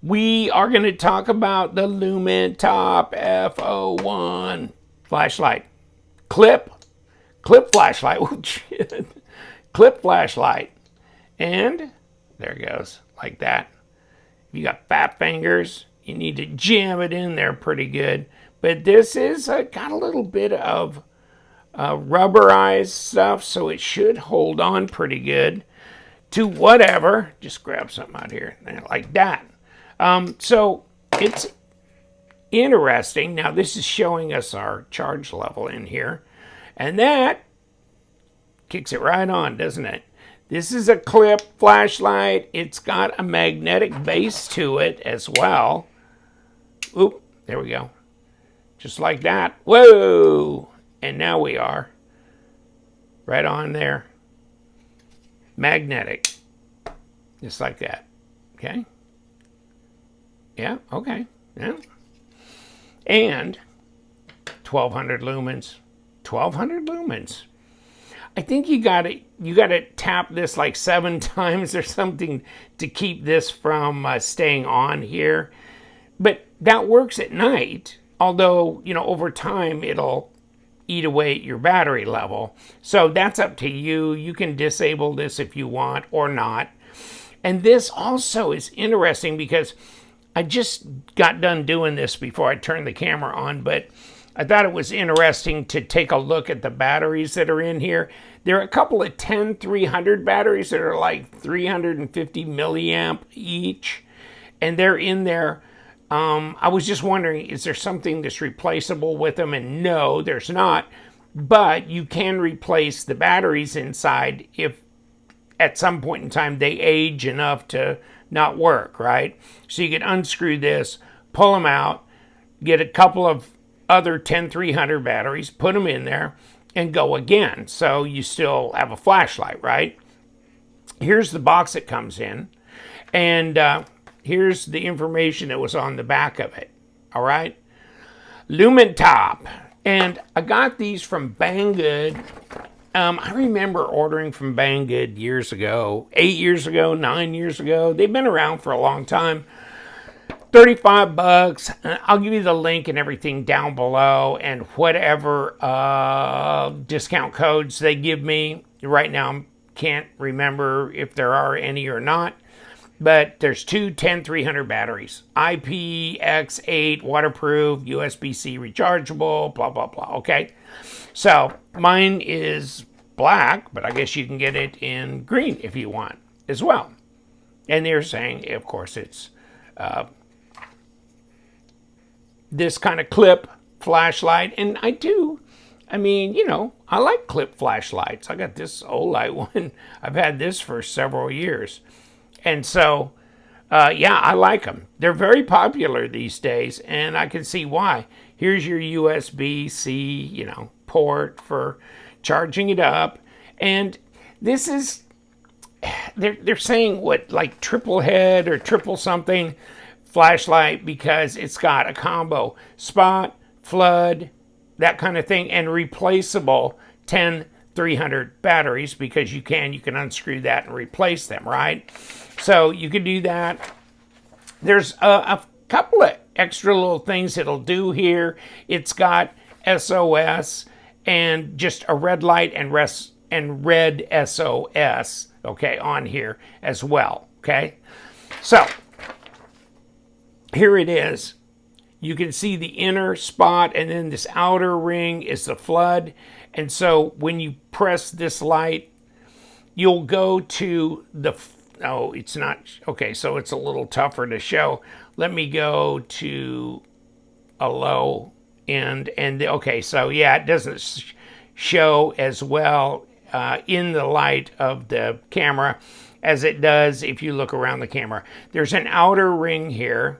We are going to talk about the Lumintop F01 flashlight. Clip flashlight. Oh, shit. Clip flashlight. And there it goes, like that. If you got fat fingers, you need to jam it in there pretty good. But this is got a little bit of rubberized stuff, so it should hold on pretty good to whatever. Just grab something out here, like that. So it's interesting. Now this is showing us our charge level in here, and that kicks it right on, doesn't it? This is a clip flashlight. It's got a magnetic base to it as well. Oop, there we go. Just like that. Whoa! And now we are right on there. Magnetic. Just like that. Okay? Yeah, okay. Yeah. And 1200 lumens. 1200 lumens. I think you gotta tap this like 7 times or something to keep this from staying on here. But that works at night, although, you know, over time it'll eat away at your battery level. So that's up to you. You can disable this if you want or not. And this also is interesting because I just got done doing this before I turned the camera on, but I thought it was interesting to take a look at the batteries that are in here. There are a couple of 10300 batteries that are like 350 milliamp each, and they're in there. I was just wondering, is there something that's replaceable with them? And no, there's not. But you can replace the batteries inside if at some point in time they age enough to not work, right? So you can unscrew this, pull them out, get a couple of other 10300 batteries, put them in there, and go again. So you still have a flashlight, right? Here's the box it comes in, and here's the information that was on the back of it, all right? Lumintop. And I got these from Banggood. I remember ordering from Banggood years ago, 8 years ago, 9 years ago. They've been around for a long time. $35. I'll give you the link and everything down below, and whatever discount codes they give me. Right now, I can't remember if there are any or not. But there's two 10300 batteries. IPX8, waterproof, USB-C rechargeable, blah, blah, blah, okay? So mine is black, but I guess you can get it in green if you want as well. And they're saying, of course, it's this kind of clip flashlight. And I mean, you know, I like clip flashlights. I got this Olight one. I've had this for several years. And so, yeah, I like them. They're very popular these days, and I can see why. Here's your USB-C, you know, port for charging it up. And this is, they're saying what, like triple head or triple something flashlight, because it's got a combo spot, flood, that kind of thing, and replaceable 10300 batteries, because you can unscrew that and replace them, right? So you can do that. There's a couple of extra little things it'll do here. It's got SOS and just a red light and red SOS, okay, on here as well, okay? So here it is. You can see the inner spot, and then this outer ring is the flood. And so when you press this light, you'll go to the, oh, it's not, okay, so it's a little tougher to show. Let me go to a low end, and okay, so yeah, it doesn't show as well in the light of the camera as it does if you look around the camera. There's an outer ring here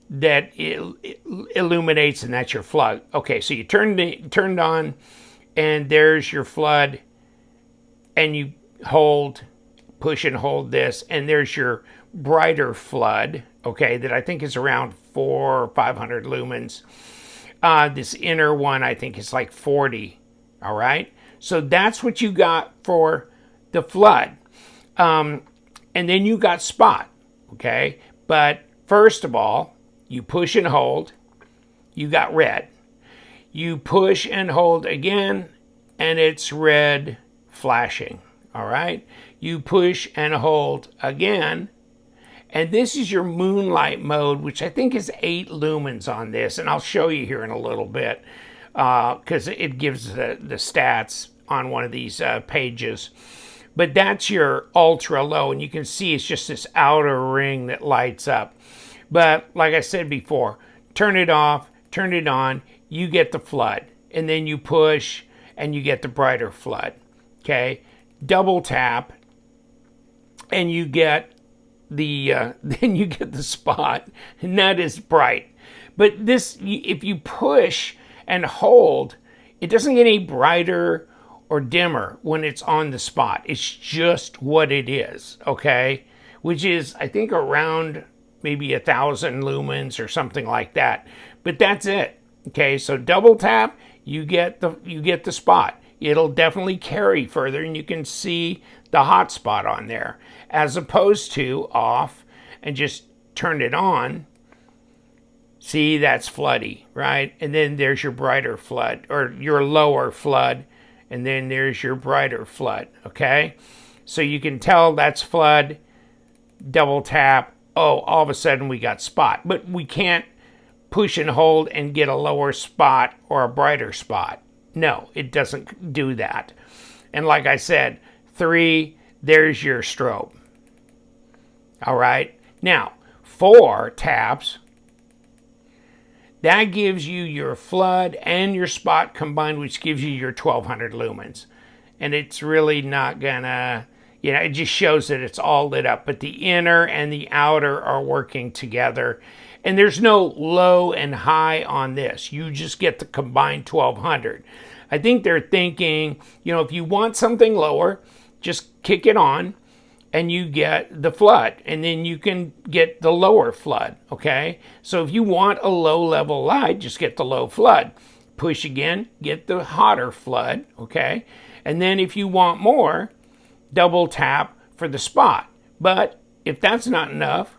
that it illuminates, and that's your flood. Okay, so you turned on, and there's your flood, and you push and hold this, and there's your brighter flood, okay, that I think is around 400 or 500 lumens. This inner one, I think, is like 40, all right? So that's what you got for the flood. And then you got spot, okay? But First of all, you push and hold, you got red. You push and hold again, and it's red flashing, all right? You push and hold again, and this is your moonlight mode, which I think is 8 lumens on this, and I'll show you here in a little bit because it gives the stats on one of these pages. But that's your ultra low, and you can see it's just this outer ring that lights up. But like I said before, turn it off, turn it on, you get the flood. And then you push and you get the brighter flood. Okay? Double tap and you get the then you get the spot, and that is bright. But this, if you push and hold, it doesn't get any brighter or dimmer when it's on the spot. It's just what it is, okay? Which is, I think, around maybe 1,000 lumens or something like that. But that's it, okay? So double tap, you get the spot. It'll definitely carry further, and you can see the hot spot on there, as opposed to off and just turn it on. See, that's floody, right? And then there's your brighter flood, or your lower flood, and then there's your brighter flood, okay? So you can tell that's flood, double tap, oh, all of a sudden we got spot. But we can't push and hold and get a lower spot or a brighter spot. No, it doesn't do that. And like I said, 3, there's your strobe. All right? Now, 4 taps, that gives you your flood and your spot combined, which gives you your 1,200 lumens. And it's really not gonna, it just shows that it's all lit up. But the inner and the outer are working together. And there's no low and high on this. You just get the combined 1,200. I think they're thinking, if you want something lower, just kick it on and you get the flood, and then you can get the lower flood, okay? So if you want a low level light, just get the low flood. Push again, get the hotter flood, okay? And then if you want more, double tap for the spot. But if that's not enough,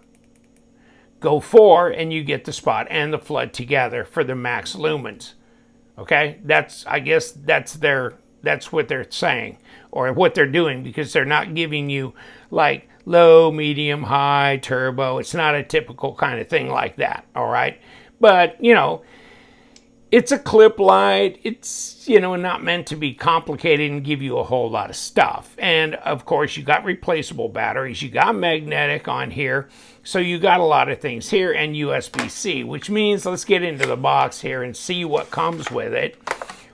go 4 and you get the spot and the flood together for the max lumens, okay? I guess that's what they're saying, or what they're doing, because they're not giving you like low, medium, high, turbo. It's not a typical kind of thing like that, all right? But, it's a clip light. It's, not meant to be complicated and give you a whole lot of stuff. And, of course, you got replaceable batteries. You got magnetic on here. So you got a lot of things here, and USB-C, which means let's get into the box here and see what comes with it,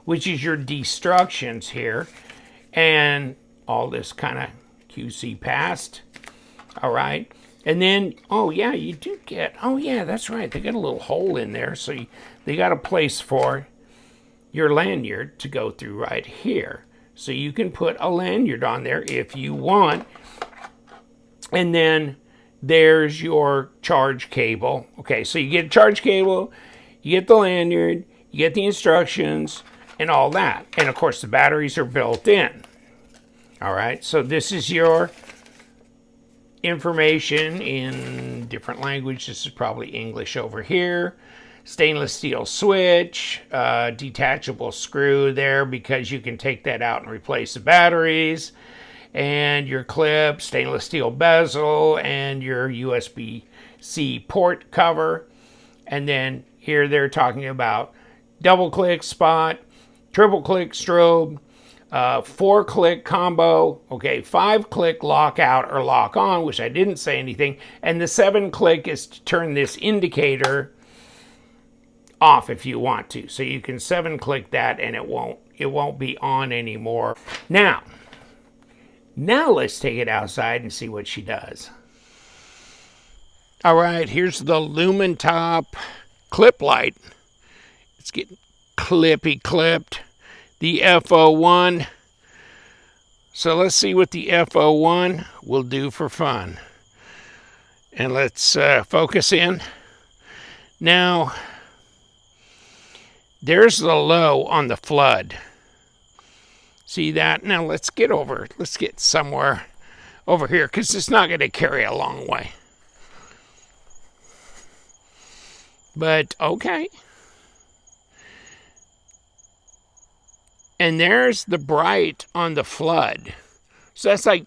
which is your destructions here, and all this kind of QC passed, all right? And then, oh yeah, you do get, oh yeah, that's right, they got a little hole in there, so they got a place for your lanyard to go through right here. So you can put a lanyard on there if you want. And then there's your charge cable. Okay, so you get a charge cable, you get the lanyard, you get the instructions, and all that. And of course the batteries are built in. All right, so this is your information in different language. This is probably English over here. Stainless steel switch, detachable screw there because you can take that out and replace the batteries, and your clip, stainless steel bezel, and your USB-C port cover. And then here they're talking about double click spot, triple click strobe, 4-click combo, okay, 5-click lockout or lock on, which I didn't say anything, and the 7-click is to turn this indicator off if you want to. So you can 7-click that and it won't be on anymore. Now let's take it outside and see what she does. All right, here's the Lumintop clip light. It's getting clipped. The F01. So let's see what the F01 will do for fun. And let's focus in. Now, there's the low on the flood. See that? Now let's get somewhere over here, because it's not going to carry a long way. But okay. And there's the bright on the flood. So that's like,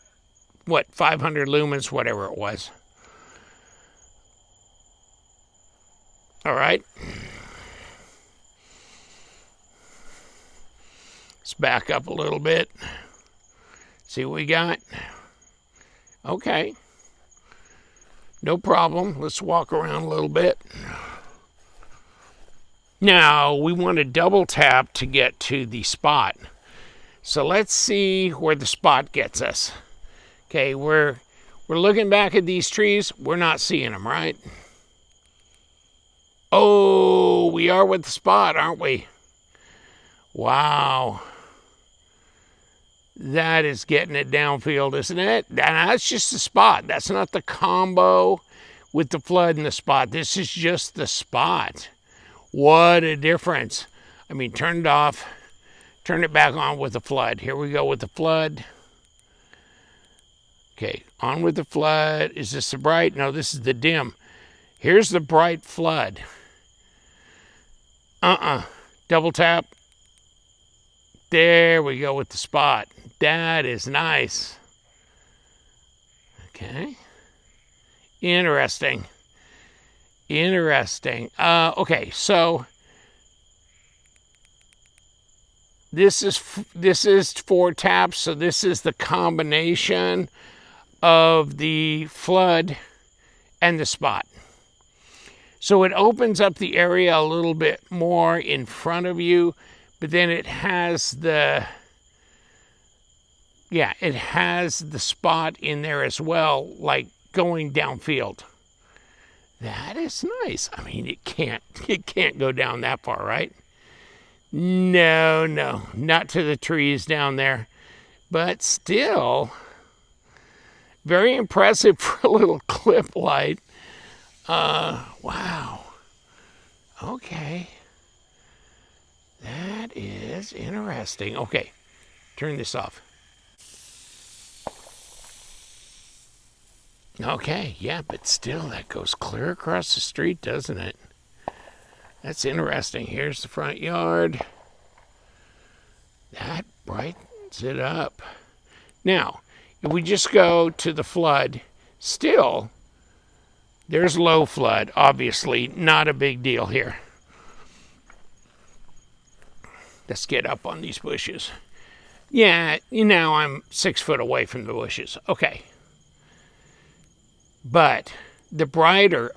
what, 500 lumens, whatever it was. All right. Let's back up a little bit. See what we got. Okay. No problem. Let's walk around a little bit. Now, we want to double tap to get to the spot. So let's see where the spot gets us. Okay, we're looking back at these trees. We're not seeing them, right? Oh, we are with the spot, aren't we? Wow. That is getting it downfield, isn't it? That's just the spot. That's not the combo with the flood and the spot. This is just the spot. What a difference. I mean, turn it off, turn it back on with the flood. Here we go with the flood. Okay, on with the flood. Is this the bright? No, this is the dim. Here's the bright flood. Double tap. There we go with the spot. That is nice. Okay. Interesting. Interesting. Okay, so this is 4 taps, so this is the combination of the flood and the spot. So it opens up the area a little bit more in front of you, but then it has the spot in there as well, like going downfield. That is nice. I mean, it can't go down that far, right? No, not to the trees down there. But still, very impressive for a little clip light. Wow. Okay. That is interesting. Okay, turn this off. Okay, yeah, but still, that goes clear across the street, doesn't it? That's interesting. Here's the front yard. That brightens it up. Now, if we just go to the flood, still, there's low flood, obviously, not a big deal here. Let's get up on these bushes. Yeah, now I'm 6 foot away from the bushes. Okay. But the brighter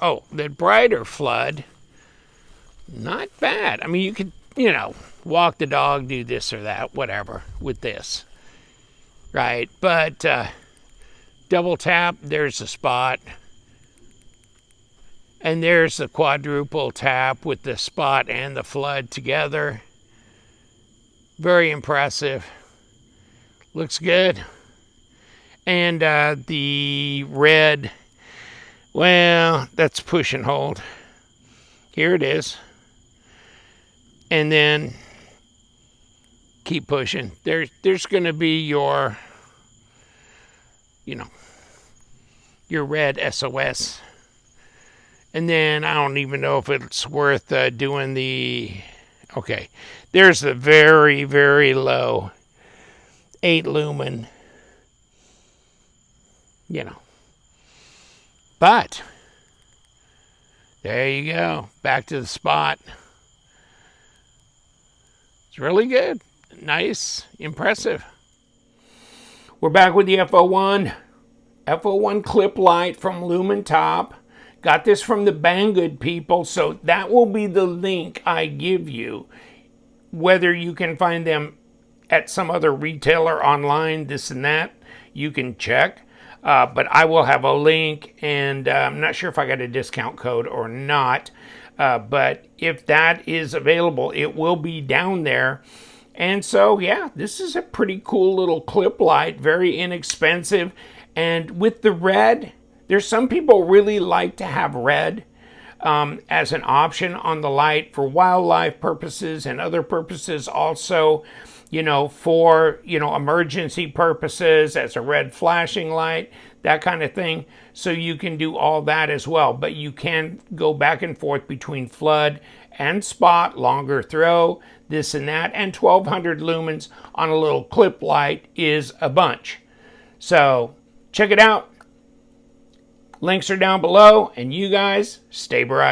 flood, not bad. I mean, you could, walk the dog, do this or that, whatever, with this. Right? But double tap, there's the spot. And there's the quadruple tap with the spot and the flood together. Very impressive. Looks good. And the red, well, that's push and hold. Here it is. And then keep pushing. There's going to be your red SOS. And then I don't even know if it's worth doing the... Okay, there's the very, very low 8 lumen, But, there you go. Back to the spot. It's really good. Nice. Impressive. We're back with the F01. F01 clip light from Lumintop. Got this from the Banggood people, so that will be the link I give you. Whether you can find them at some other retailer online, this and that, you can check. But I will have a link, and I'm not sure if I got a discount code or not. But if that is available, it will be down there. And so, yeah, this is a pretty cool little clip light, very inexpensive. And with the red, there's some people really like to have red as an option on the light for wildlife purposes and other purposes also, for, emergency purposes as a red flashing light. that kind of thing. So you can do all that as well. But you can go back and forth between flood and spot, longer throw, this and that, and 1200 lumens on a little clip light is a bunch. So check it out. Links are down below, and you guys stay bright.